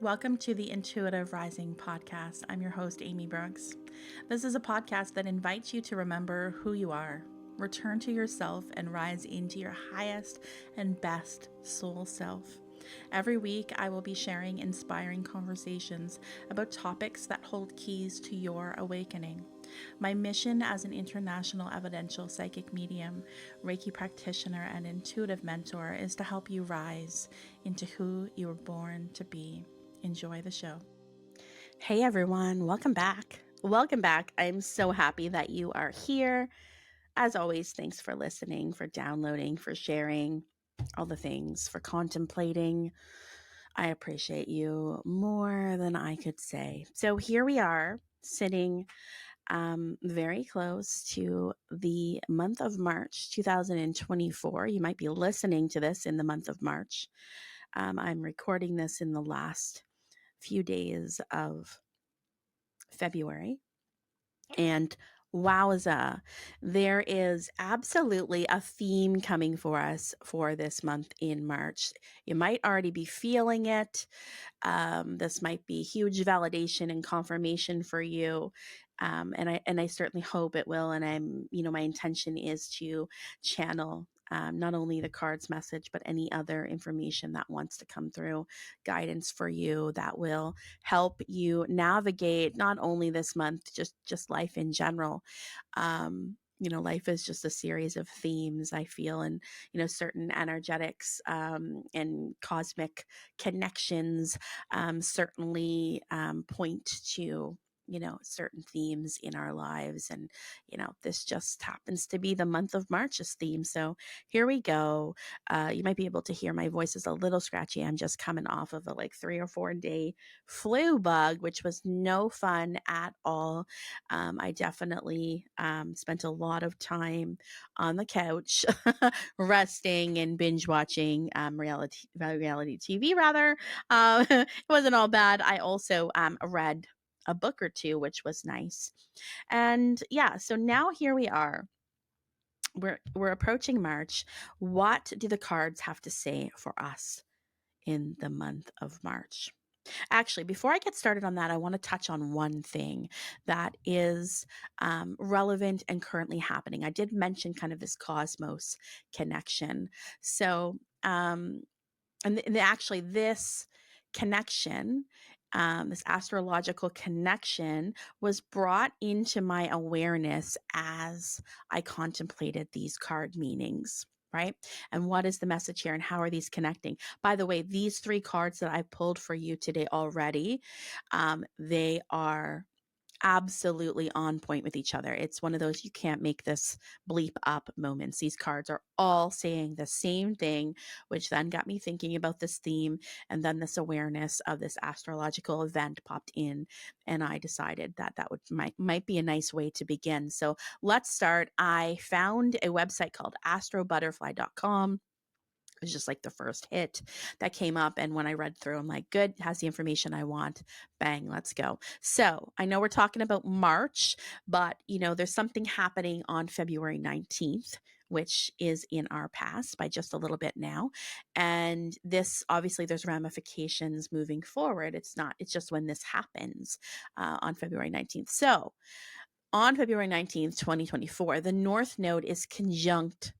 Welcome to the Intuitive Rising podcast. I'm your host, Amy Brooks. This is a podcast that invites you to remember who you are, return to yourself, and rise into your highest and best soul self. Every week, I will be sharing inspiring conversations about topics that hold keys to your awakening. My mission as an international evidential psychic medium, Reiki practitioner, and intuitive mentor is to help you rise into who you were born to be. Enjoy the show. Hey everyone, welcome back. Welcome back. I'm so happy that you are here. As always, thanks for listening, for downloading, for sharing, all the things, for contemplating. I appreciate you more than I could say. So here we are sitting very close to the month of March 2024. You might be listening to this in the month of March. I'm recording this in the last few days of February. And wowza, there is absolutely a theme coming for us for this month in March. You might already be feeling it. This might be huge validation and confirmation for you. And I certainly hope it will. And my intention is to channel not only the cards message, but any other information that wants to come through, guidance for you that will help you navigate not only this month, just life in general. Life is just a series of themes, I feel, and, certain energetics and cosmic connections certainly point to certain themes in our lives. And this just happens to be the month of March's theme, so here we go. You might be able to hear my voice is a little scratchy. I'm just coming off of a 3 or 4 day flu bug, which was no fun at all. I definitely spent a lot of time on the couch resting and binge watching reality TV rather. It wasn't all bad. I also read a book or two, which was nice. And yeah, so now here we are. We're approaching March. What do the cards have to say for us in the month of March? Actually, before I get started on that, I want to touch on one thing that is relevant and currently happening. I did mention kind of this cosmos connection. So, and actually, this connection, this astrological connection, was brought into my awareness as I contemplated these card meanings. Right? And what is the message here and how are these connecting? By the way, these 3 cards that I pulled for you today already, they are absolutely on point with each other. It's one of those you can't make this bleep up moments. These cards are all saying the same thing, which then got me thinking about this theme. And then this awareness of this astrological event popped in, and I decided that might be a nice way to begin. So let's start. I found a website called astrobutterfly.com. It was just like the first hit that came up. And when I read through, I'm like, good, has the information I want. Bang, let's go. So I know we're talking about March, but there's something happening on February 19th, which is in our past by just a little bit now. And this, obviously, there's ramifications moving forward. It's just when this happens on February 19th. So on February 19th, 2024, the North Node is conjunct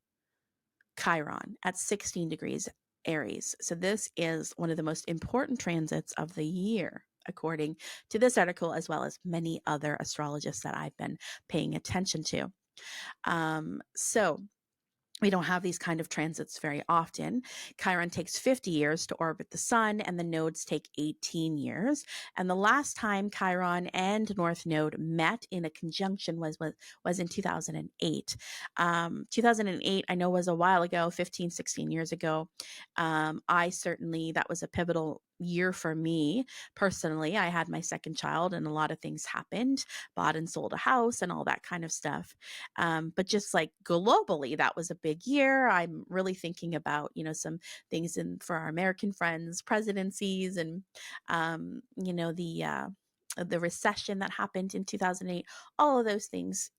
Chiron at 16 degrees Aries. So this is one of the most important transits of the year, according to this article, as well as many other astrologists that I've been paying attention to. So we don't have these kind of transits very often. Chiron takes 50 years to orbit the sun, and the nodes take 18 years. And the last time Chiron and North Node met in a conjunction was in 2008. 2008, I know, was a while ago, 15, 16 years ago. That was a pivotal year for me personally. I had my second child and a lot of things happened, bought and sold a house and all that kind of stuff. But just like globally, that was a big year. I'm really thinking about, some things for our American friends, presidencies, and, the the recession that happened in 2008, all of those things,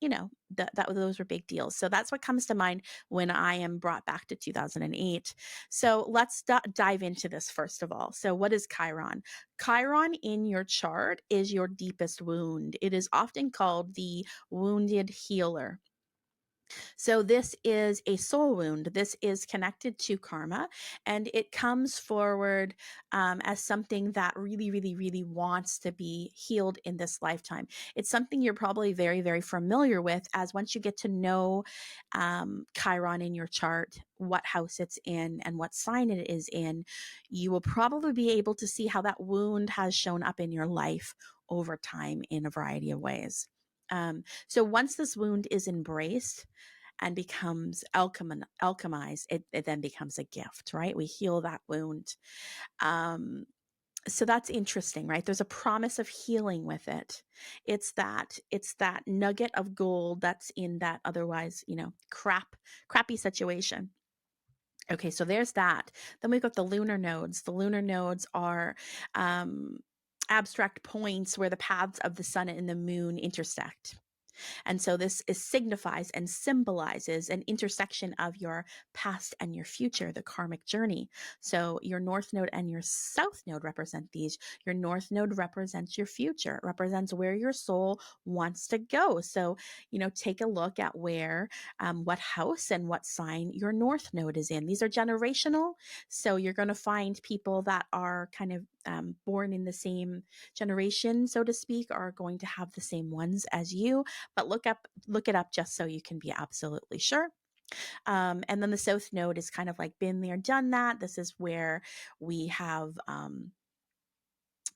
those were big deals. So that's what comes to mind when I am brought back to 2008. So let's dive into this first of all. So what is Chiron? Chiron in your chart is your deepest wound. It is often called the wounded healer. So this is a soul wound. This is connected to karma, and it comes forward as something that really, really, really wants to be healed in this lifetime. It's something you're probably very, very familiar with, as once you get to know Chiron in your chart, what house it's in and what sign it is in, you will probably be able to see how that wound has shown up in your life over time in a variety of ways. So once this wound is embraced and becomes alchemized, it then becomes a gift, right? We heal that wound. So that's interesting, right? There's a promise of healing with it. It's that nugget of gold that's in that otherwise, crappy situation. Okay, so there's that. Then we've got the lunar nodes. The lunar nodes are abstract points where the paths of the sun and the moon intersect. And so this signifies and symbolizes an intersection of your past and your future, the karmic journey. So your north node and your south node represent these. Your north node represents your future. It represents where your soul wants to go. So, take a look at what house and what sign your north node is in. These are generational. So you're going to find people that are kind of born in the same generation, so to speak, are going to have the same ones as you, but look it up just so you can be absolutely sure. And then the south node is kind of like been there, done that. This is where we have,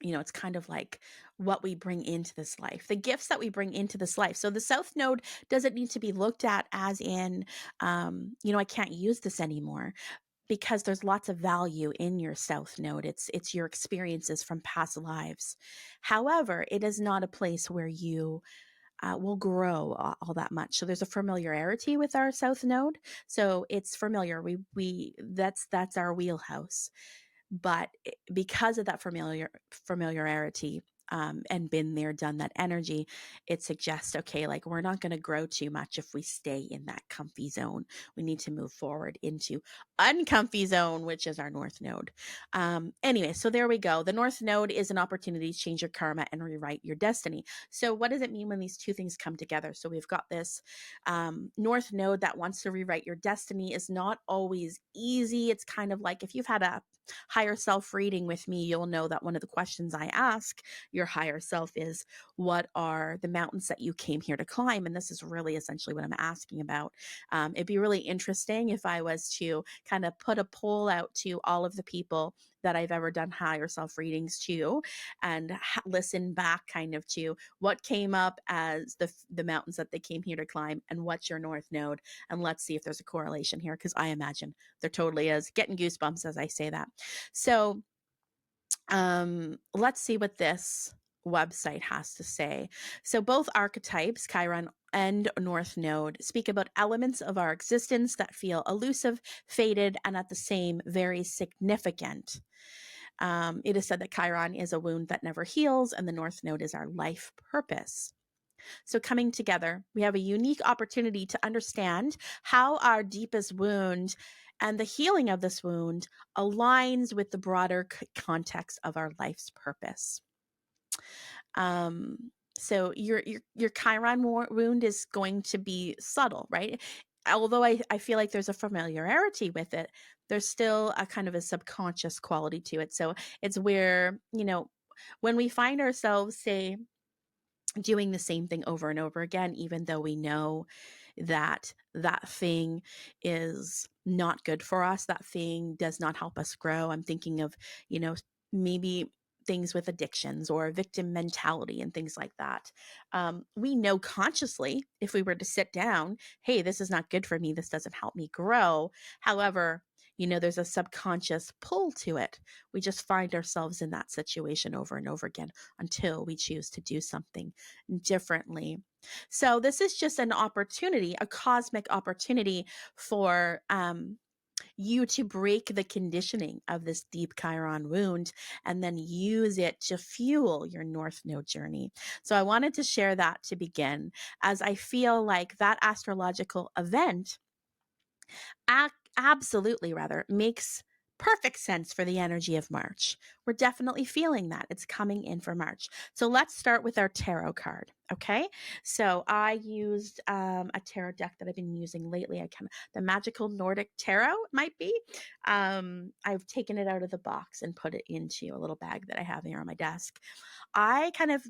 it's kind of like what we bring into this life, the gifts that we bring into this life. So the south node doesn't need to be looked at as in, I can't use this anymore, because there's lots of value in your south node. It's your experiences from past lives. However, it is not a place where you will grow all that much. So there's a familiarity with our south node. So it's familiar. That's our wheelhouse. But because of that familiarity, and been there, done that energy, it suggests, okay, like we're not going to grow too much if we stay in that comfy zone. We need to move forward into uncomfy zone, which is our north node. Anyway, so there we go. The north node is an opportunity to change your karma and rewrite your destiny. So what does it mean when these two things come together? So we've got this north node that wants to rewrite your destiny is not always easy. It's kind of like if you've had a higher self reading with me, you'll know that one of the questions I ask your higher self is, what are the mountains that you came here to climb? And this is really essentially what I'm asking about. It'd be really interesting if I was to kind of put a poll out to all of the people that I've ever done higher self readings to, and listen back kind of to what came up as the mountains that they came here to climb and what's your north node. And let's see if there's a correlation here, because I imagine there totally is. Getting goosebumps as I say that. So let's see what this website has to say. So both archetypes, Chiron and North Node, speak about elements of our existence that feel elusive, faded, and at the same very significant. It is said that Chiron is a wound that never heals, and the North Node is our life purpose. So coming together, we have a unique opportunity to understand how our deepest wound and the healing of this wound aligns with the broader context of our life's purpose. So your Chiron wound is going to be subtle, right? Although I feel like there's a familiarity with it, there's still a kind of a subconscious quality to it. So it's where, when we find ourselves, say, doing the same thing over and over again, even though we know that that thing is not good for us, that thing does not help us grow. I'm thinking of, maybe things with addictions or victim mentality and things like that. We know consciously, if we were to sit down, hey, this is not good for me, this doesn't help me grow. However, there's a subconscious pull to it. We just find ourselves in that situation over and over again until we choose to do something differently. So this is just an opportunity, a cosmic opportunity for you to break the conditioning of this deep Chiron wound and then use it to fuel your North Node journey. So I wanted to share that to begin, as I feel like that astrological event absolutely rather makes perfect sense for the energy of March. We're definitely feeling that. It's coming in for March. So let's start with our tarot card. Okay. So I used a tarot deck that I've been using lately. The Magical Nordic Tarot might be. I've taken it out of the box and put it into a little bag that I have here on my desk. I kind of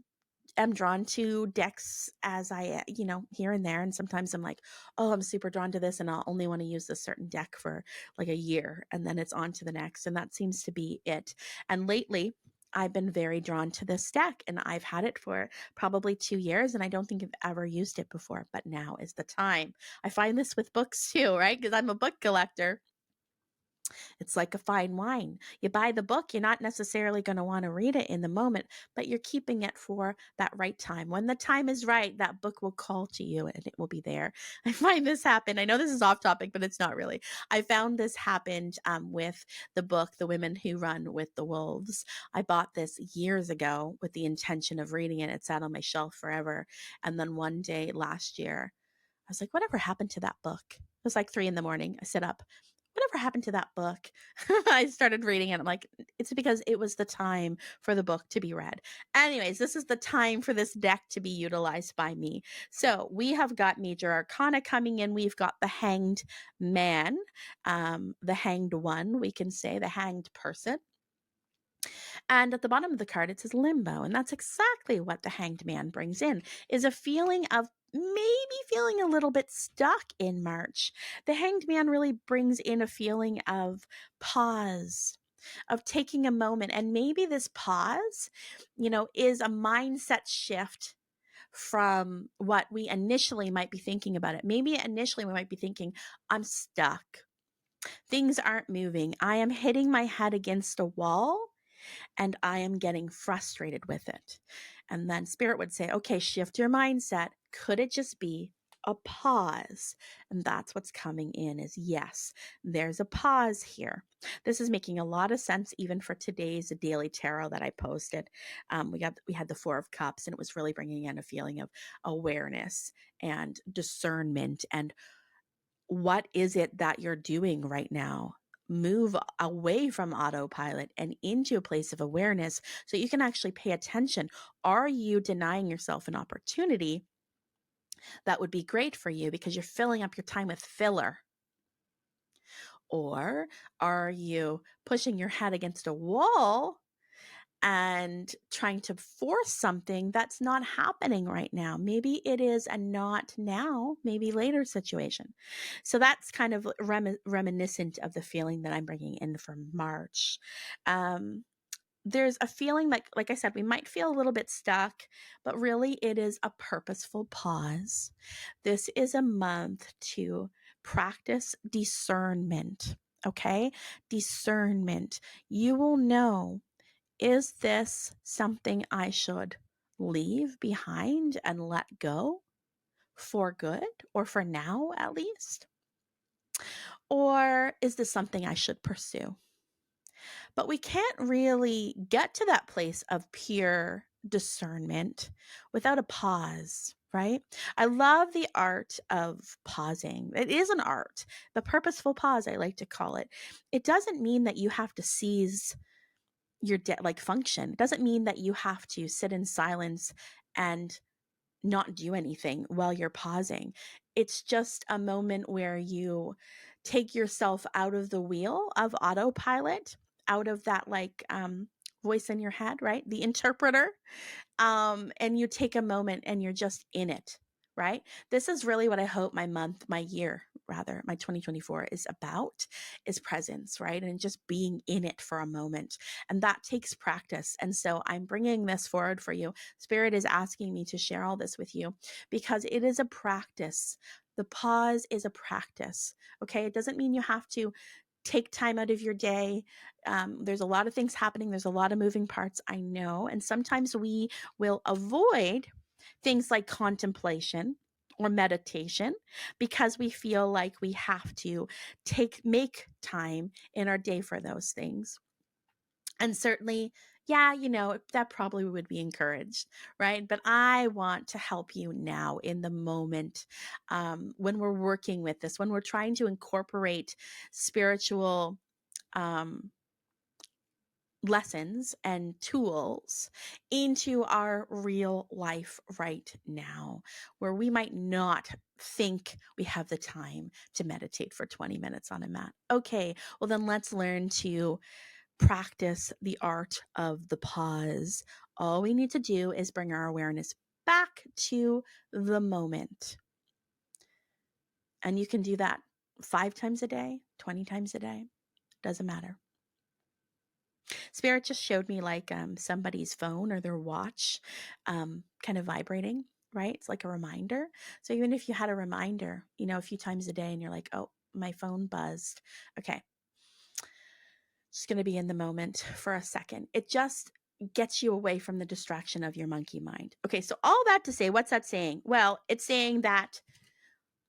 am drawn to decks as I, here and there. And sometimes I'm like, oh, I'm super drawn to this and I'll only want to use this certain deck for like a year and then it's on to the next. And that seems to be it. And lately, I've been very drawn to this deck and I've had it for probably 2 years and I don't think I've ever used it before, but now is the time. I find this with books too, right? Because I'm a book collector. It's like a fine wine. You buy the book, you're not necessarily going to want to read it in the moment, but you're keeping it for that right time. When the time is right, that book will call to you and it will be there. I find this happen. I know this is off topic, but it's not really. I found this happened with the book, The Women Who Run with the Wolves. I bought this years ago with the intention of reading it. It sat on my shelf forever. And then one day last year, I was like, whatever happened to that book? It was like 3 a.m. I sit up. Whatever happened to that book? I started reading it. I'm like, it's because it was the time for the book to be read. Anyways, this is the time for this deck to be utilized by me. So we have got major arcana coming in. We've got the Hanged Man, the Hanged One, we can say, the Hanged Person. And at the bottom of the card, it says limbo. And that's exactly what the Hanged Man brings in, is a feeling of maybe feeling a little bit stuck in March. The Hanged Man really brings in a feeling of pause, of taking a moment. And maybe this pause, is a mindset shift from what we initially might be thinking about it. Maybe initially we might be thinking, I'm stuck. Things aren't moving. I am hitting my head against a wall and I am getting frustrated with it. And then Spirit would say, okay, shift your mindset. Could it just be a pause? And that's what's coming in is yes, there's a pause here. This is making a lot of sense even for today's daily tarot that I posted. We had the Four of Cups and it was really bringing in a feeling of awareness and discernment and what is it that you're doing right now? Move away from autopilot and into a place of awareness so you can actually pay attention. Are you denying yourself an opportunity that would be great for you because you're filling up your time with filler? Or are you pushing your head against a wall and trying to force something that's not happening right now? Maybe it is a not now, maybe later situation. So that's kind of reminiscent of the feeling that I'm bringing in for March. There's a feeling like I said, we might feel a little bit stuck, but really it is a purposeful pause. This is a month to practice discernment. Okay? Discernment. You will know, is this something I should leave behind and let go for good or for now at least? Or is this something I should pursue? But we can't really get to that place of pure discernment without a pause, right? I love the art of pausing. It is an art. The purposeful pause, I like to call it. It doesn't mean that you have to seize your function. It doesn't mean that you have to sit in silence and not do anything while you're pausing. It's just a moment where you take yourself out of the wheel of autopilot, out of that voice in your head, right? The interpreter. And you take a moment and you're just in it, right? This is really what I hope my 2024 is about, is presence, right? And just being in it for a moment. And that takes practice. And so I'm bringing this forward for you. Spirit is asking me to share all this with you because it is a practice. The pause is a practice, okay? It doesn't mean you have to take time out of your day. There's a lot of things happening. There's a lot of moving parts, I know. And sometimes we will avoid things like contemplation or meditation because we feel like we have to make time in our day for those things. And certainly, yeah, that probably would be encouraged, right? But I want to help you now in the moment, when we're working with this, when we're trying to incorporate spiritual um, lessons and tools into our real life right now, where we might not think we have the time to meditate for 20 minutes on a mat. Okay, well, then let's learn to practice the art of the pause. All we need to do is bring our awareness back to the moment. And you can do that 5 times a day, 20 times a day, doesn't matter. Spirit just showed me like somebody's phone or their watch kind of vibrating, right? It's like a reminder. So even if you had a reminder, a few times a day and you're like, oh, my phone buzzed. Okay. Just going to be in the moment for a second. It just gets you away from the distraction of your monkey mind. Okay. So all that to say, what's that saying? Well, it's saying that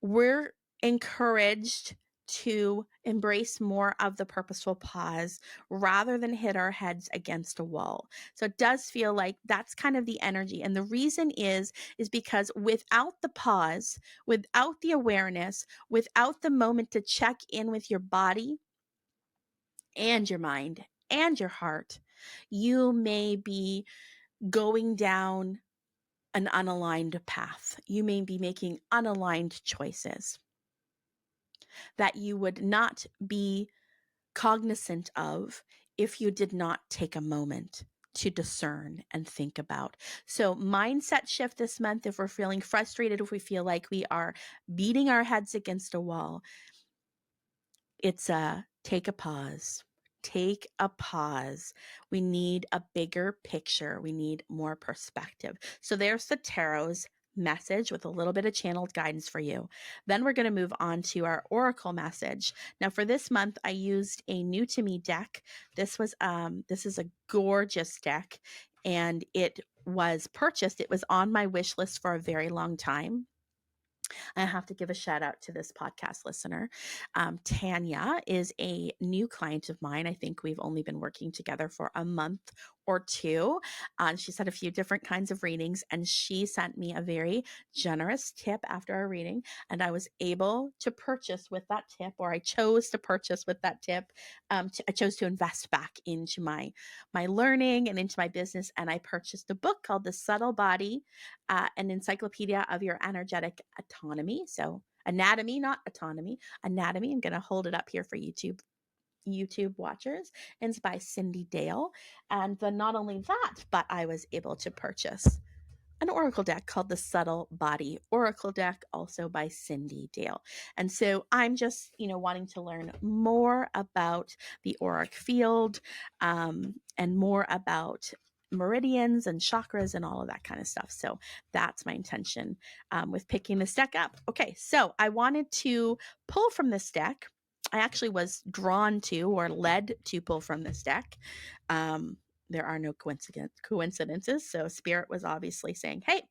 we're encouraged to embrace more of the purposeful pause rather than hit our heads against a wall. So it does feel like that's kind of the energy. And the reason is because without the pause, without the awareness, without the moment to check in with your body and your mind and your heart, you may be going down an unaligned path. You may be making unaligned choices that you would not be cognizant of if you did not take a moment to discern and think about. So mindset shift this month, if we're feeling frustrated, if we feel like we are beating our heads against a wall, it's take a pause. Take a pause. We need a bigger picture. We need more perspective. So there's the tarot's message with a little bit of channeled guidance for you. Then we're going to move on to our oracle message. Now for this month, I used a new to me deck. This is a gorgeous deck, and it was purchased. It was on my wish list for a very long time. I have to give a shout out to this podcast listener. Tanya is a new client of mine. I think we've only been working together for a month or two. She's had a few different kinds of readings, and she sent me a very generous tip after our reading. And I was able to purchase with that tip, or I chose to purchase with that tip. I chose to invest back into my learning and into my business. And I purchased a book called The Subtle Body, an encyclopedia of your energetic autonomy. So anatomy, not autonomy, anatomy. I'm going to hold it up here for YouTube watchers. And it's by Cindy Dale. And then not only that, but I was able to purchase an oracle deck called the Subtle Body Oracle Deck, also by Cindy Dale. And so I'm just, wanting to learn more about the auric field, and more about meridians and chakras and all of that kind of stuff. So that's my intention with picking this deck up. Okay, so I wanted to pull from this deck. I actually was drawn to or led to pull from this deck. There are no coincidences. So Spirit was obviously saying, hey,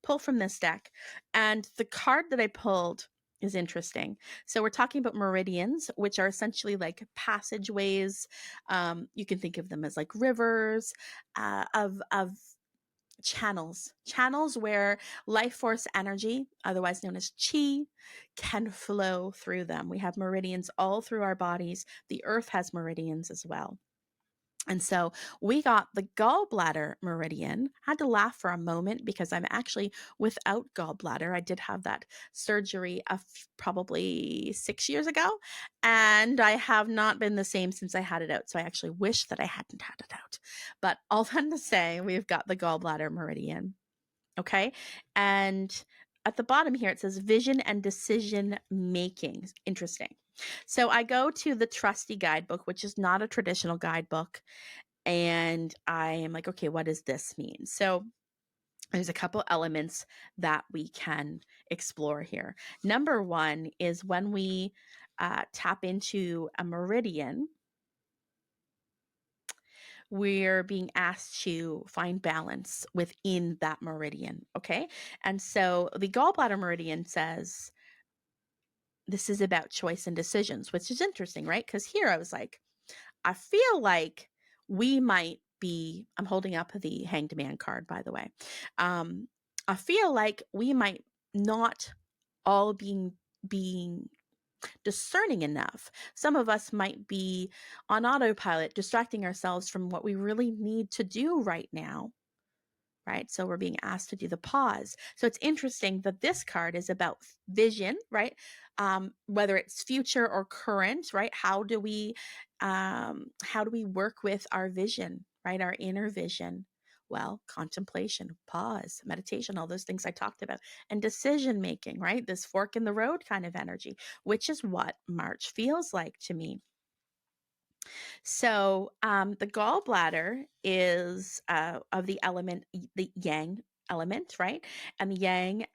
pull from this deck. And the card that I pulled is interesting. So we're talking about meridians, which are essentially like passageways. You can think of them as like rivers of channels where life force energy, otherwise known as chi, can flow through them. We have meridians all through our bodies. The earth has meridians as well. And so we got the gallbladder meridian. I had to laugh for a moment because I'm actually without gallbladder. I did have that surgery probably 6 years ago, and I have not been the same since I had it out. So I actually wish that I hadn't had it out. But all that to say, we've got the gallbladder meridian. Okay. And at the bottom here, it says vision and decision making. Interesting. So I go to the trusty guidebook, which is not a traditional guidebook. And I am like, okay, what does this mean? So there's a couple elements that we can explore here. Number one is when we tap into a meridian, we're being asked to find balance within that meridian. Okay. And so the gallbladder meridian says this is about choice and decisions, which is interesting, right? Because here I was like, I feel like we might be, I'm holding up the Hanged Man card, by the way. I feel like we might not all being discerning enough. Some of us might be on autopilot, distracting ourselves from what we really need to do right now. Right. So we're being asked to do the pause. So it's interesting that this card is about vision, right? Whether it's future or current, right? How do we work with our vision, right? Our inner vision. Well, contemplation, pause, meditation, all those things I talked about, and decision making, right? This fork in the road kind of energy, which is what March feels like to me. So the gallbladder is of the element, the yang element, right? And the yang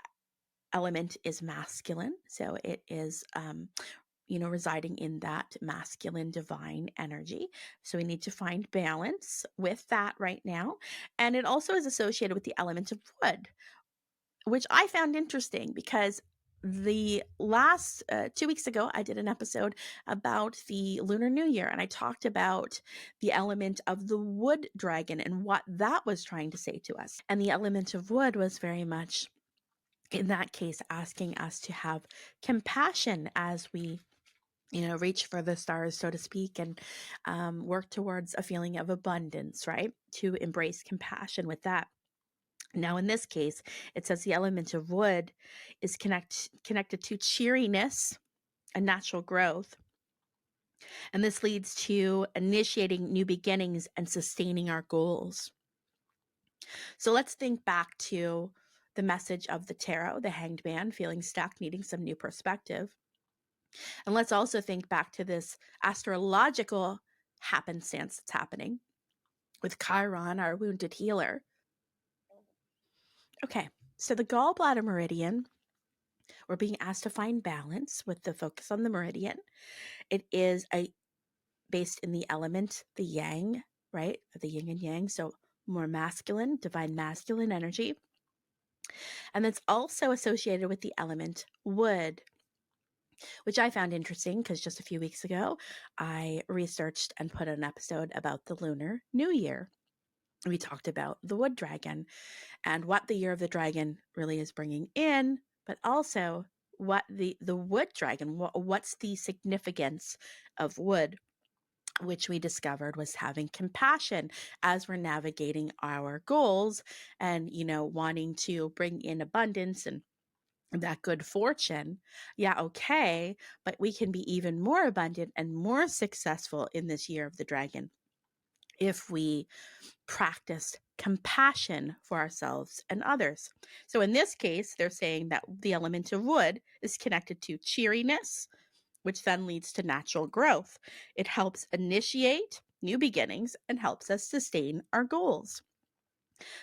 element is masculine. So it is, residing in that masculine divine energy. So we need to find balance with that right now. And it also is associated with the element of wood, which I found interesting because the last 2 weeks ago, I did an episode about the Lunar New Year, and I talked about the element of the wood dragon and what that was trying to say to us. And the element of wood was very much, in that case, asking us to have compassion as we reach for the stars, so to speak, and work towards a feeling of abundance, right? To embrace compassion with that. Now, in this case, it says the element of wood is connected to cheeriness and natural growth. And this leads to initiating new beginnings and sustaining our goals. So let's think back to the message of the tarot, the Hanged Man, feeling stuck, needing some new perspective. And let's also think back to this astrological happenstance that's happening with Chiron, our wounded healer. Okay, so the gallbladder meridian, we're being asked to find balance with the focus on the meridian. It is based in the element, the yang, right? The yin and yang. So more masculine, divine masculine energy. And that's also associated with the element wood, which I found interesting because just a few weeks ago, I researched and put an episode about the Lunar New Year. We talked about the wood dragon and what the year of the dragon really is bringing in, but also what the wood dragon, what's the significance of wood, which we discovered was having compassion as we're navigating our goals and, wanting to bring in abundance and that good fortune. Yeah, okay, but we can be even more abundant and more successful in this year of the dragon if we practice compassion for ourselves and others. So in this case, they're saying that the element of wood is connected to cheeriness, which then leads to natural growth. It helps initiate new beginnings and helps us sustain our goals.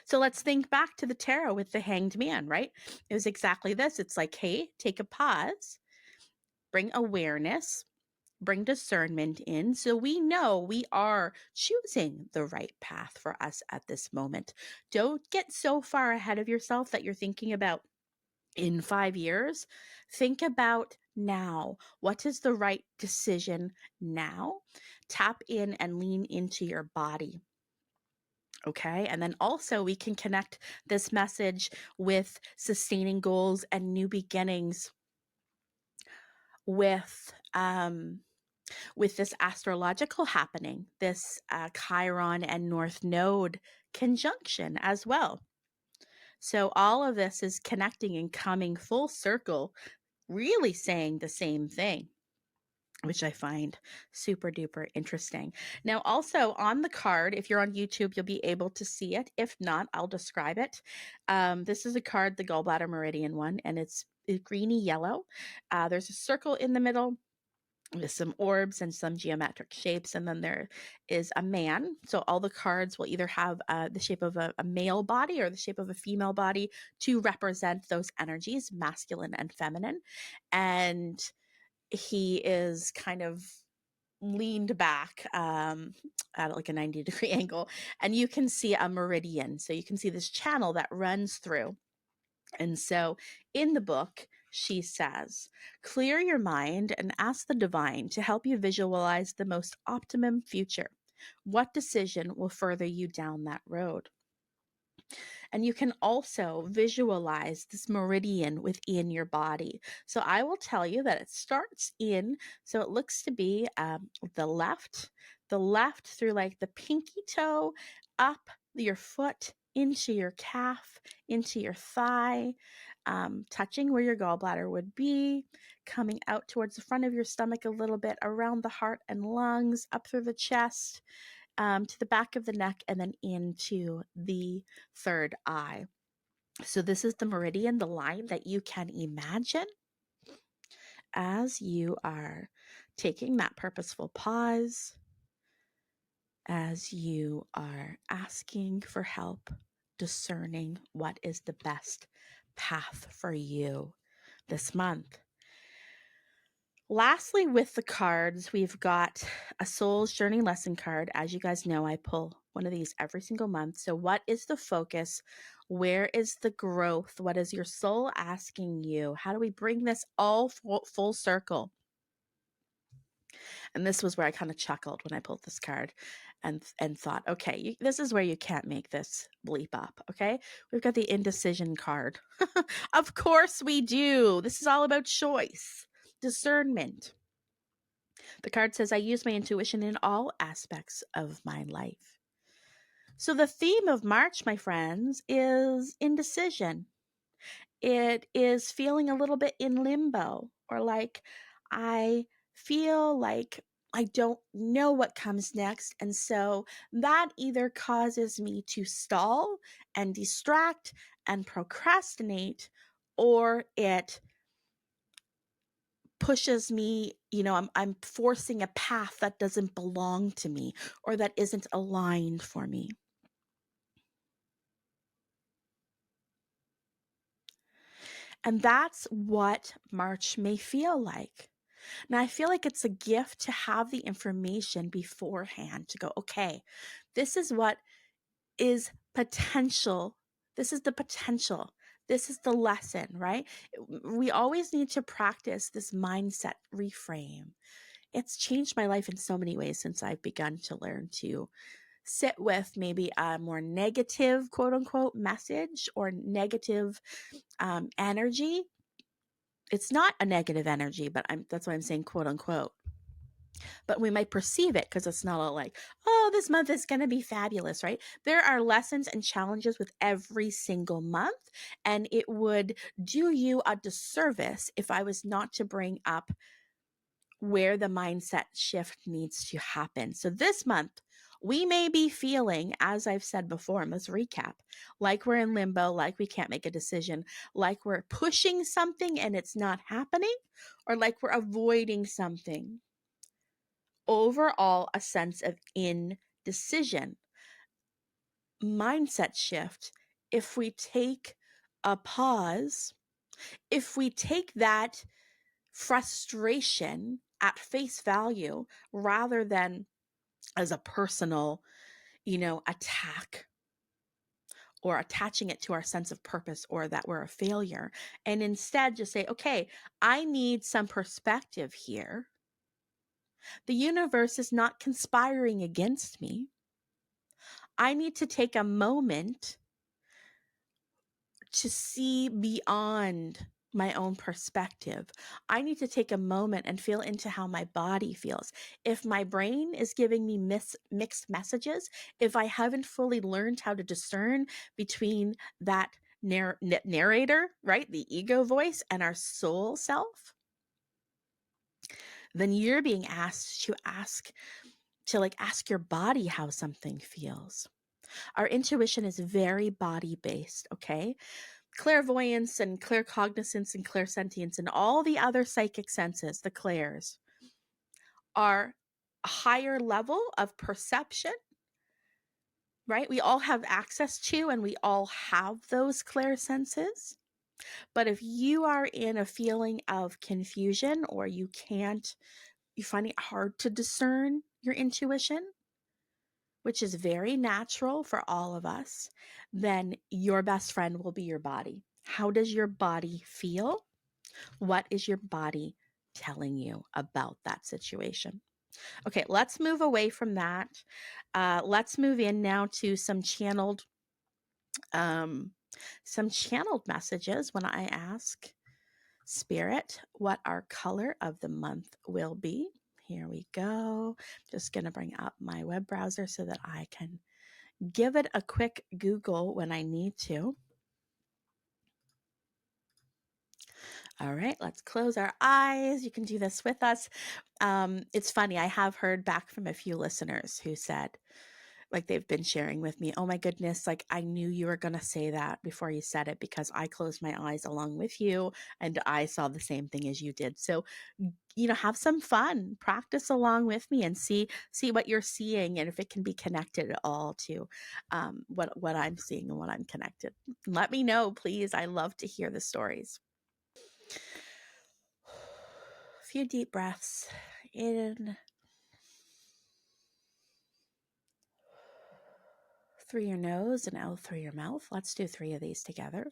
So let's think back to the tarot with the Hanged Man, right? It was exactly this. It's like, hey, take a pause, bring awareness, bring discernment in so we know we are choosing the right path for us at this moment. Don't get so far ahead of yourself that you're thinking about in 5 years. Think about now. What is the right decision now? Tap in and lean into your body. Okay. And then also we can connect this message with sustaining goals and new beginnings with this astrological happening, this Chiron and North Node conjunction as well. So all of this is connecting and coming full circle, really saying the same thing, which I find super duper interesting. Now, also on the card, if you're on YouTube, you'll be able to see it. If not, I'll describe it. This is a card, the Gallbladder Meridian one, and it's greeny yellow. There's a circle in the middle with some orbs and some geometric shapes, and then there is a man. So all the cards will either have the shape of a male body or the shape of a female body to represent those energies, masculine and feminine. And he is kind of leaned back at like a 90-degree angle, and you can see a meridian. So you can see this channel that runs through. And so in the book, she says, clear your mind and ask the divine to help you visualize the most optimum future. What decision will further you down that road? And you can also visualize this meridian within your body. So I will tell you that it starts so it looks to be the left through like the pinky toe, up your foot, into your calf, into your thigh, touching where your gallbladder would be, coming out towards the front of your stomach a little bit, around the heart and lungs, up through the chest, to the back of the neck, and then into the third eye. So this is the meridian, the line that you can imagine as you are taking that purposeful pause, as you are asking for help, discerning what is the best path for you this month. Lastly, with the cards, we've got a Soul's Journey lesson card. As you guys know, I pull one of these every single month. So what is the focus? Where is the growth? What is your soul asking you? How do we bring this all full circle? And this was where I kind of chuckled when I pulled this card and thought, okay, this is where you can't make this bleep up, okay? We've got the indecision card. Of course we do. This is all about choice. Discernment. The card says, I use my intuition in all aspects of my life. So the theme of March, my friends, is indecision. It is feeling a little bit in limbo, or like I feel like I don't know what comes next. And so that either causes me to stall and distract and procrastinate, or it pushes me, I'm forcing a path that doesn't belong to me or that isn't aligned for me. And that's what March may feel like. Now, I feel like it's a gift to have the information beforehand to go, okay, this is what is potential. This is the potential. This is the lesson, right? We always need to practice this mindset reframe. It's changed my life in so many ways since I've begun to learn to sit with maybe a more negative, quote unquote, message or negative energy. It's not a negative energy, but that's why I'm saying quote unquote. But we might perceive it because it's not all like, oh, this month is going to be fabulous, right? There are lessons and challenges with every single month, and it would do you a disservice if I was not to bring up where the mindset shift needs to happen. So this month, we may be feeling, as I've said before, and let's recap, like we're in limbo, like we can't make a decision, like we're pushing something and it's not happening, or like we're avoiding something. Overall, a sense of indecision. Mindset shift. If we take a pause, if we take that frustration at face value rather than as a personal, attack, or attaching it to our sense of purpose or that we're a failure, and instead just say, okay, I need some perspective here. The universe is not conspiring against me. I need to take a moment to see beyond my own perspective. I need to take a moment and feel into how my body feels. If my brain is giving me mixed messages, if I haven't fully learned how to discern between that narrator, right, the ego voice, and our soul self, then you're being asked to ask your body how something feels. Our intuition is very body-based, okay? Clairvoyance and claircognizance and clairsentience and all the other psychic senses, the clairs, are a higher level of perception, right? We all have access to and we all have those clair senses. But if you are in a feeling of confusion or you you find it hard to discern your intuition, which is very natural for all of us, then your best friend will be your body. How does your body feel? What is your body telling you about that situation? Okay, let's move away from that. Let's move in now to um, some channeled messages when I ask Spirit what our color of the month will be. Here we go. Just going to bring up my web browser so that I can give it a quick Google when I need to. All right, let's close our eyes. You can do this with us. It's funny, I have heard back from a few listeners who said, like, they've been sharing with me, oh my goodness, like, I knew you were going to say that before you said it because I closed my eyes along with you and I saw the same thing as you did. So, have some fun, practice along with me and see what you're seeing and if it can be connected at all to what I'm seeing and what I'm connected. Let me know, please. I love to hear the stories. A few deep breaths in through your nose and out through your mouth. Let's do 3 of these together.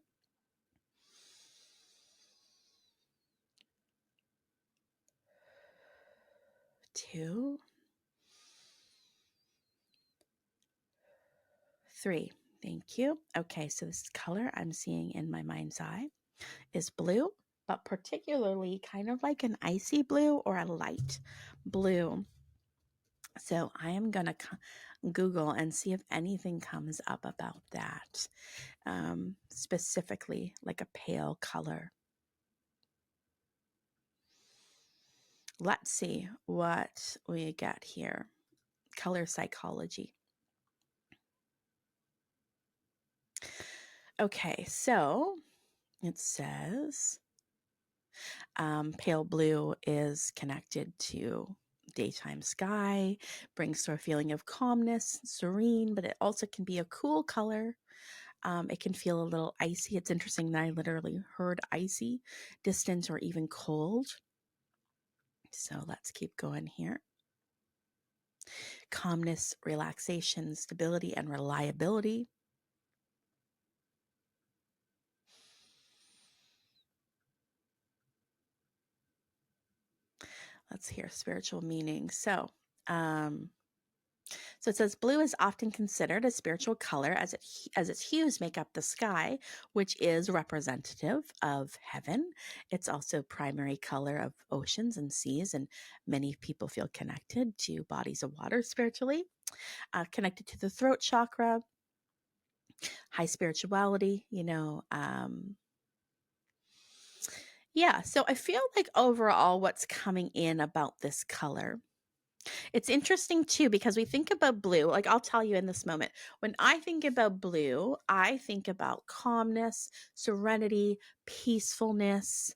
2, 3. Thank you. Okay, so this color I'm seeing in my mind's eye is blue, but particularly kind of like an icy blue or a light blue. So I am going to Google and see if anything comes up about that, specifically like a pale color. Let's see what we get here. Color psychology. Okay, so it says pale blue is connected to daytime sky, brings to a feeling of calmness, serene, but it also can be a cool color. It can feel a little icy. It's interesting that I literally heard icy, distant, or even cold. So let's keep going here. Calmness, relaxation, stability, and reliability. Let's hear spiritual meaning. So it says blue is often considered a spiritual color as its hues make up the sky, which is representative of heaven. It's also primary color of oceans and seas, and many people feel connected to bodies of water spiritually, connected to the throat chakra, high spirituality, yeah, so I feel like overall what's coming in about this color, it's interesting too, because we think about blue, like I'll tell you in this moment, when I think about blue, I think about calmness, serenity, peacefulness,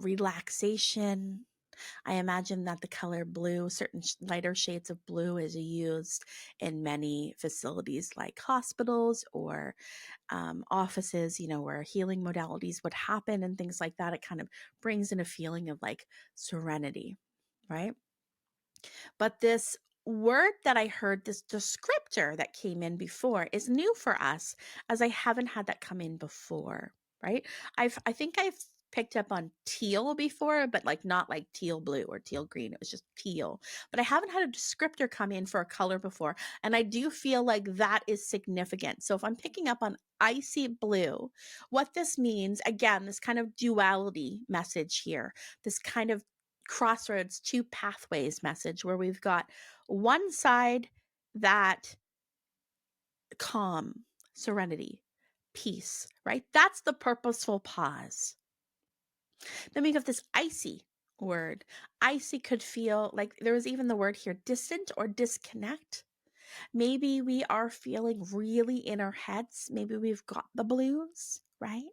relaxation. I imagine that the color blue, certain lighter shades of blue is used in many facilities like hospitals or offices, where healing modalities would happen and things like that. It kind of brings in a feeling of like serenity, right? But this word that I heard, this descriptor that came in before, is new for us, as I haven't had that come in before, right? I think I've picked up on teal before, but like not like teal blue or teal green. It was just teal. But I haven't had a descriptor come in for a color before. And I do feel like that is significant. So if I'm picking up on icy blue, what this means, again, this kind of duality message here, this kind of crossroads, 2 pathways message, where we've got one side that calm, serenity, peace, right? That's the purposeful pause. Then we have this icy word. Icy could feel like there was even the word here, distant or disconnect. Maybe we are feeling really in our heads. Maybe we've got the blues, right?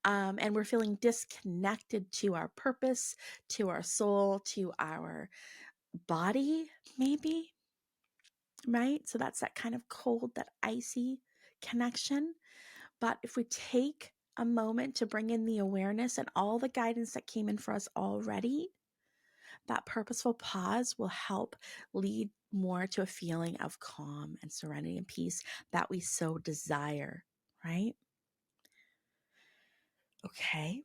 And we're feeling disconnected to our purpose, to our soul, to our body, maybe, right? So that's that kind of cold, that icy connection. But if we take a moment to bring in the awareness and all the guidance that came in for us already, That purposeful pause will help lead more to a feeling of calm and serenity and peace that we so desire, right? Okay.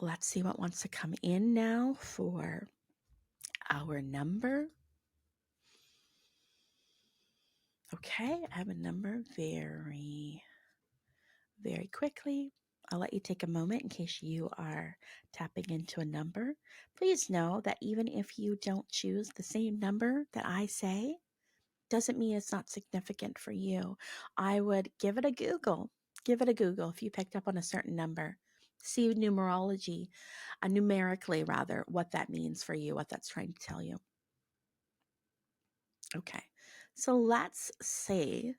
Let's see what wants to come in now for our number. Okay, I have a number very, very quickly. I'll let you take a moment in case you are tapping into a number. Please know that even if you don't choose the same number that I say, doesn't mean it's not significant for you. I would give it a Google. Give it a Google if you picked up on a certain number. See numerology, numerically rather, what that means for you, what that's trying to tell you. Okay, so let's say,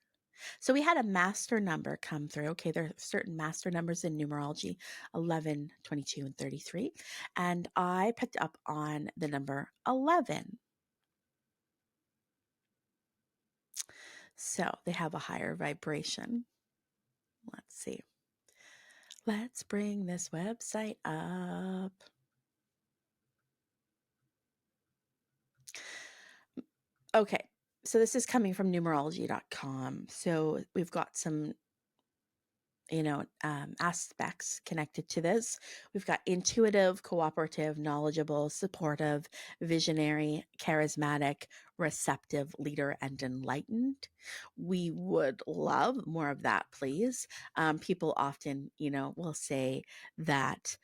so we had a master number come through. Okay, there are certain master numbers in numerology, 11, 22, and 33. And I picked up on the number 11. So they have a higher vibration. Let's see. Let's bring this website up. Okay, so this is coming from numerology.com. So we've got some aspects connected to this. We've got intuitive, cooperative, knowledgeable, supportive, visionary, charismatic, receptive, leader, and enlightened. We would love more of that, please. People often, will say that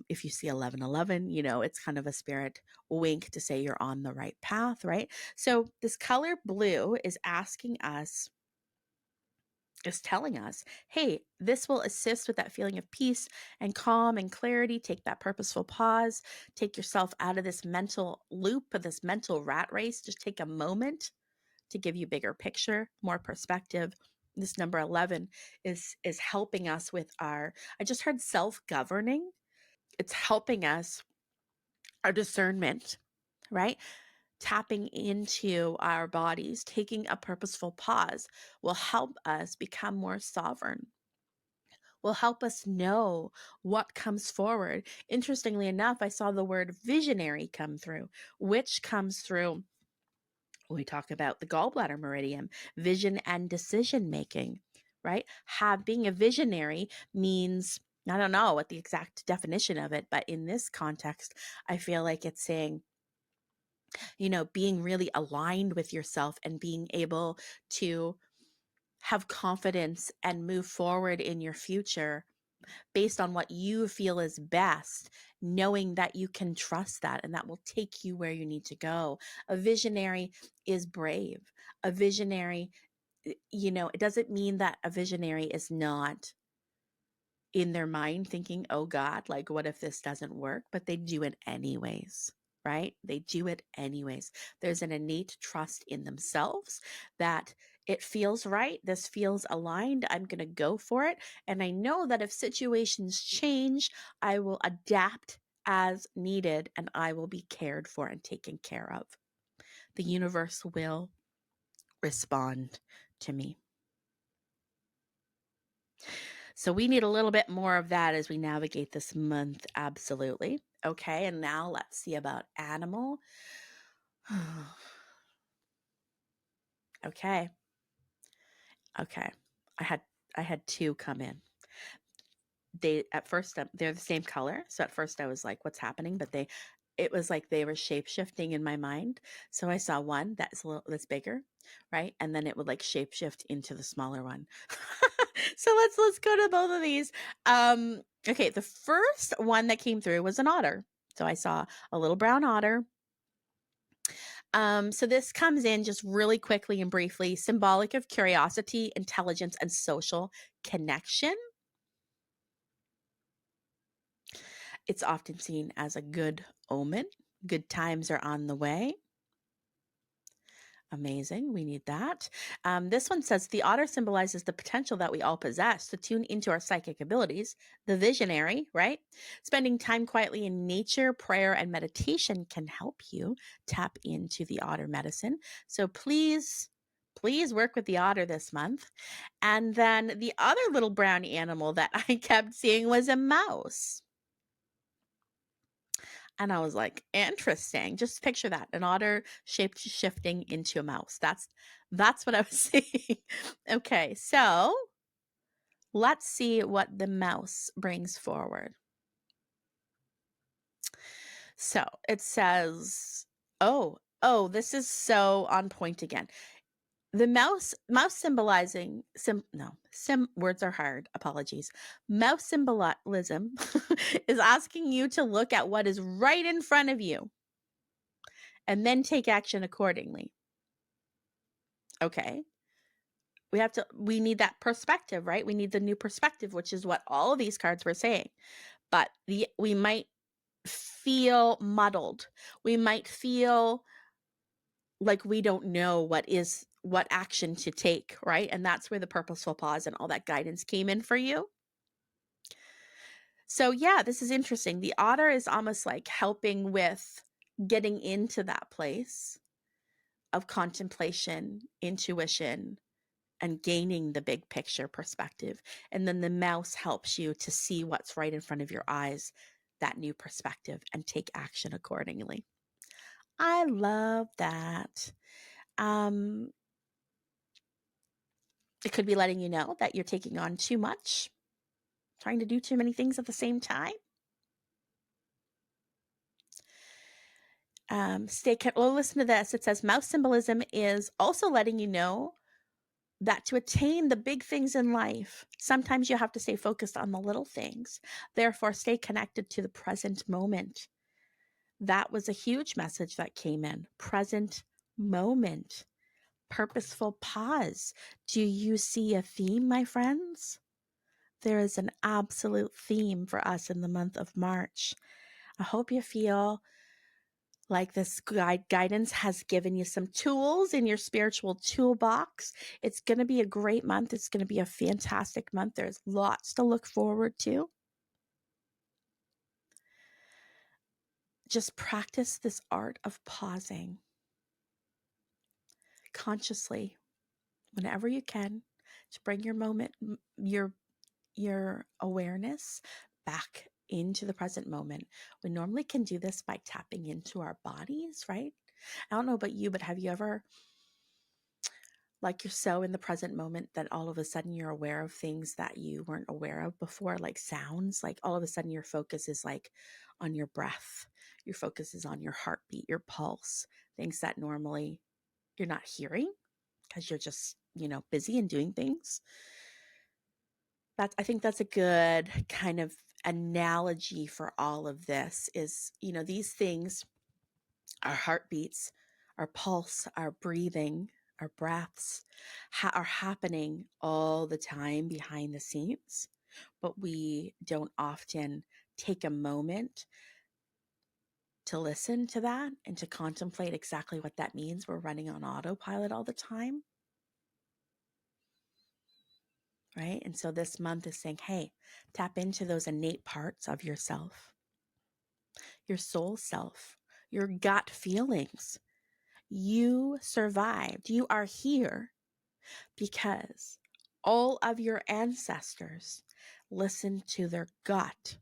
if you see 1111, it's kind of a spirit wink to say you're on the right path, right? So this color blue is asking us, is telling us, hey, this will assist with that feeling of peace and calm and clarity. Take that purposeful pause. Take yourself out of this mental loop, of this mental rat race. Just take a moment to give you bigger picture, more perspective. This number 11 is helping us with our, I just heard self-governing. It's helping us, our discernment, right? Tapping into our bodies, taking a purposeful pause will help us become more sovereign, will help us know what comes forward. Interestingly enough, I saw the word visionary come through, which comes through when we talk about the gallbladder meridian, vision and decision making, right? Being a visionary means, I don't know what the exact definition of it, but in this context, I feel like it's saying, being really aligned with yourself and being able to have confidence and move forward in your future based on what you feel is best, knowing that you can trust that and that will take you where you need to go. A visionary is brave. A visionary, it doesn't mean that a visionary is not in their mind thinking, oh God, like what if this doesn't work? But they do it anyways, right? They do it anyways. There's an innate trust in themselves that it feels right. This feels aligned. I'm going to go for it. And I know that if situations change, I will adapt as needed and I will be cared for and taken care of. The universe will respond to me. So we need a little bit more of that as we navigate this month. Absolutely. Okay. And now let's see about animal. Okay. Okay. I had two come in. They at first they're the same color. So at first I was like, what's happening? But it was like they were shape shifting in my mind. So I saw one that's bigger, right? And then it would like shape shift into the smaller one. So let's go to both of these. Okay, the first one that came through was an otter. So I saw a little brown otter. So this comes in just really quickly and briefly, symbolic of curiosity, intelligence, and social connection. It's often seen as a good omen. Good times are on the way. Amazing. We need that. This one says the otter symbolizes the potential that we all possess to tune into our psychic abilities, the visionary, right? Spending time quietly in nature, prayer, and meditation can help you tap into the otter medicine. So please work with the otter this month. And then the other little brown animal that I kept seeing was a mouse. And I was like, interesting. Just picture that, an otter shape shifting into a mouse. That's what I was seeing. Okay, so let's see what the mouse brings forward. So it says, oh, this is so on point again. The mouse symbolizing words are hard, apologies. Mouse symbolism is asking you to look at what is right in front of you and then take action accordingly. Okay. We need that perspective, right? We need the new perspective, which is what all of these cards were saying. But we might feel muddled. We might feel like we don't know what action to take, right? And that's where the purposeful pause and all that guidance came in for you. So yeah, this is interesting. The otter is almost like helping with getting into that place of contemplation, intuition, and gaining the big picture perspective. And then the mouse helps you to see what's right in front of your eyes, that new perspective, and take action accordingly. I love that. It could be letting you know that you're taking on too much, trying to do too many things at the same time. Listen to this. It says mouse symbolism is also letting you know that to attain the big things in life, sometimes you have to stay focused on the little things. Therefore, stay connected to the present moment. That was a huge message that came in. Present moment. Purposeful pause. Do you see a theme, my friends? There is an absolute theme for us in the month of March. I hope you feel like this guidance has given you some tools in your spiritual toolbox. It's going to be a great month. It's going to be a fantastic month. There's lots to look forward to. Just practice this art of pausing consciously whenever you can to bring your moment, your awareness back into the present moment. We normally can do this by tapping into our bodies, right? I don't know about you, but have you ever, like, you're so in the present moment that all of a sudden you're aware of things that you weren't aware of before, like sounds, like all of a sudden your focus is like on your breath. Your focus is on your heartbeat, your pulse, things that normally you're not hearing because you're just, busy and doing things. I think that's a good kind of analogy for all of this is, these things, our heartbeats, our pulse, our breathing, our breaths are happening all the time behind the scenes, but we don't often take a moment to listen to that and to contemplate exactly what that means. We're running on autopilot all the time. Right? And so this month is saying, hey, tap into those innate parts of yourself, your soul self, your gut feelings. You survived. You are here because all of your ancestors listened to their gut.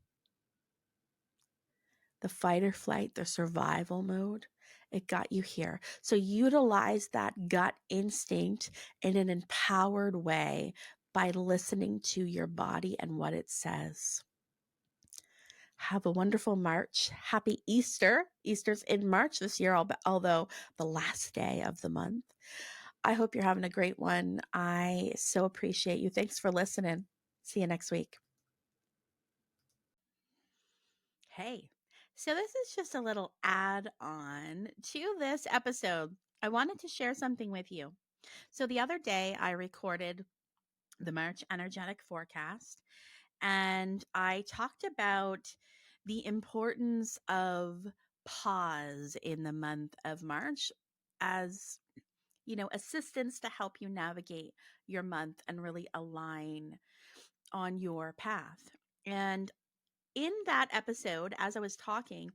The fight or flight, the survival mode, it got you here. So utilize that gut instinct in an empowered way by listening to your body and what it says. Have a wonderful March. Happy Easter. Easter's in March this year, although the last day of the month. I hope you're having a great one. I so appreciate you. Thanks for listening. See you next week. Hey, so this is just a little add-on to this episode. I wanted to share something with you. So the other day I recorded the March energetic forecast, and I talked about the importance of pause in the month of March as, assistance to help you navigate your month and really align on your path. And in that episode, as I was talking,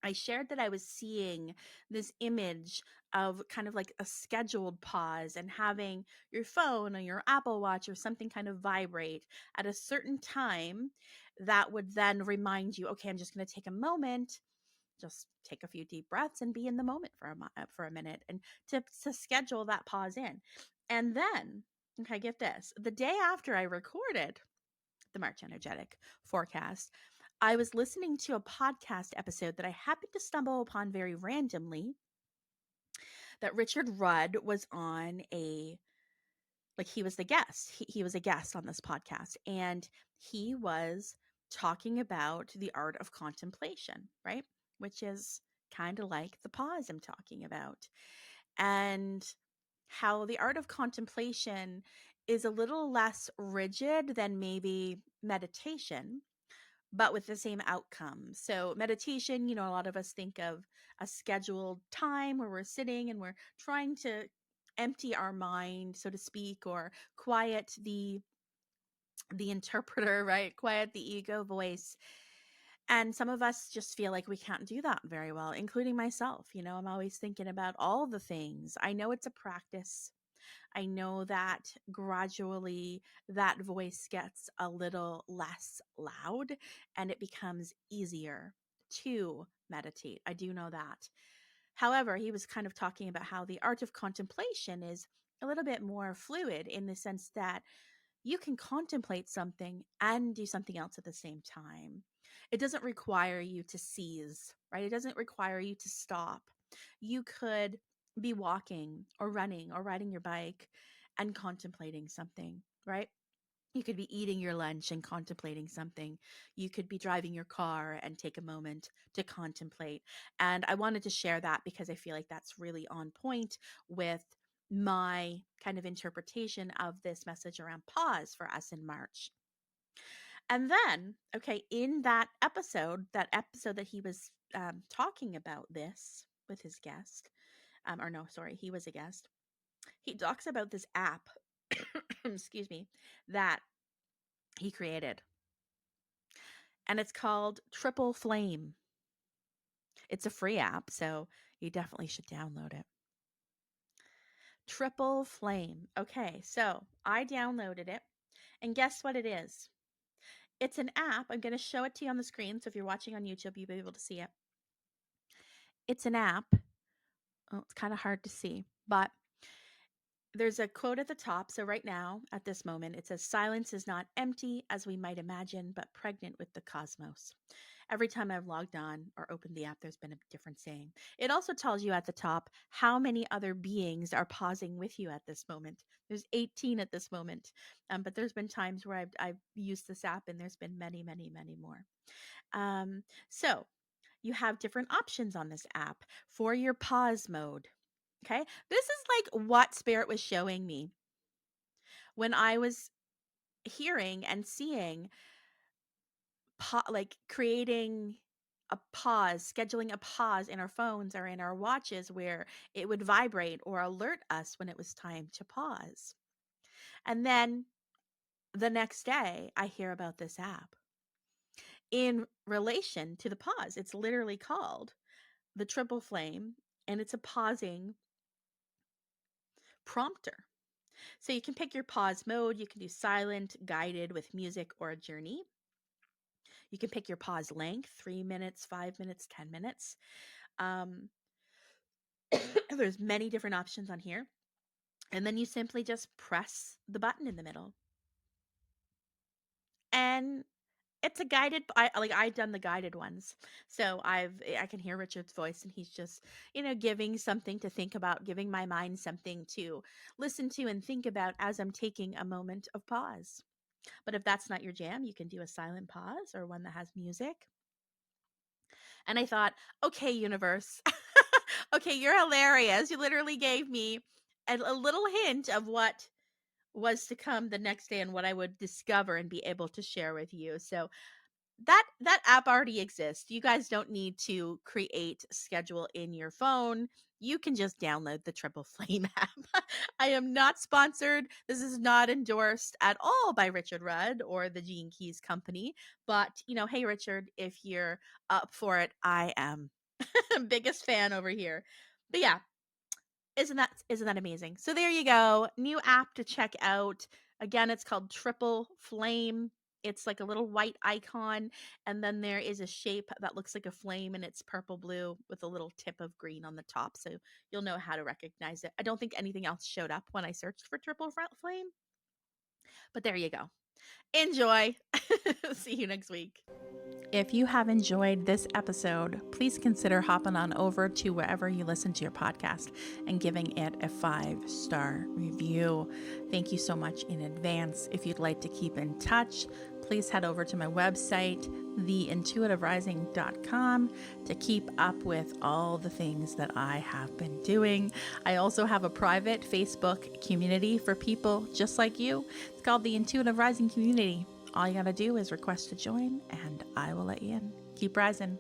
I shared that I was seeing this image of kind of like a scheduled pause and having your phone or your Apple Watch or something kind of vibrate at a certain time that would then remind you, okay, I'm just going to take a moment just take a few deep breaths and be in the moment for a minute, and to schedule that pause in. And then, okay, get this. The day after I recorded the March Energetic forecast, I was listening to a podcast episode that I happened to stumble upon very randomly, that Richard Rudd was on he was the guest. He was a guest on this podcast, and he was talking about the art of contemplation, right? Which is kind of like the pause I'm talking about. And how the art of contemplation is a little less rigid than maybe meditation, but with the same outcome. So, meditation, a lot of us think of a scheduled time where we're sitting and we're trying to empty our mind, so to speak, or quiet the interpreter, right? Quiet the ego voice. And some of us just feel like we can't do that very well, including myself. I'm always thinking about all the things. I know it's a practice. I know that gradually that voice gets a little less loud and it becomes easier to meditate. I do know that. However, he was kind of talking about how the art of contemplation is a little bit more fluid, in the sense that you can contemplate something and do something else at the same time. It doesn't require you to seize, right? It doesn't require you to stop. You could be walking or running or riding your bike and contemplating something, right? You could be eating your lunch and contemplating something. You could be driving your car and take a moment to contemplate. And I wanted to share that because I feel like that's really on point with my kind of interpretation of this message around pause for us in March. And then, okay, in that episode that he was talking about this with his guest, or no, sorry, he was a guest. He talks about this app, excuse me, that he created. And it's called Triple Flame. It's a free app, so you definitely should download it. Triple Flame. Okay, so I downloaded it, and guess what it is? It's an app. I'm going to show it to you on the screen, so if you're watching on YouTube, you'll be able to see it. It's an app. Oh, it's kind of hard to see, but there's a quote at the top. So right now, at this moment, it says, "Silence is not empty as we might imagine, but pregnant with the cosmos." Every time I've logged on or opened the app, there's been a different saying. It also tells you at the top how many other beings are pausing with you at this moment. There's 18 at this moment, but there's been times where I've used this app, and there's been many, many, many more. So you have different options on this app for your pause mode. Okay, this is like what Spirit was showing me when I was hearing and seeing, like creating a pause, scheduling a pause in our phones or in our watches where it would vibrate or alert us when it was time to pause. And then the next day, I hear about this app in relation to the pause. It's literally called the Triple Flame, and it's a pausing prompter. So you can pick your pause mode. You can do silent, guided with music, or a journey. You can pick your pause length, 3 minutes, 5 minutes, 10 minutes. There's many different options on here. And then you simply just press the button in the middle. And it's a guided, I've done the guided ones. So I can hear Richard's voice, and he's just, giving something to think about, giving my mind something to listen to and think about as I'm taking a moment of pause. But if that's not your jam, you can do a silent pause or one that has music. And I thought, okay, universe, okay, you're hilarious. You literally gave me a little hint of what was to come the next day and what I would discover and be able to share with you. So that app already exists. You guys don't need to create a schedule in your phone. You can just download the Triple Flame app. I am not sponsored. This is not endorsed at all by Richard Rudd or the Gene Keys Company. But, hey, Richard, if you're up for it, I am. Biggest fan over here. But yeah, isn't that amazing? So there you go. New app to check out. Again, it's called Triple Flame. It's like a little white icon, and then there is a shape that looks like a flame, and it's purple blue with a little tip of green on the top. So you'll know how to recognize it. I don't think anything else showed up when I searched for triple flame, but there you go. Enjoy. See you next week. If you have enjoyed this episode, please consider hopping on over to wherever you listen to your podcast and giving it a 5-star review. Thank you so much in advance. If you'd like to keep in touch, please head over to my website, theintuitiverising.com, to keep up with all the things that I have been doing. I also have a private Facebook community for people just like you. It's called the Intuitive Rising Community. All you gotta do is request to join, and I will let you in. Keep rising.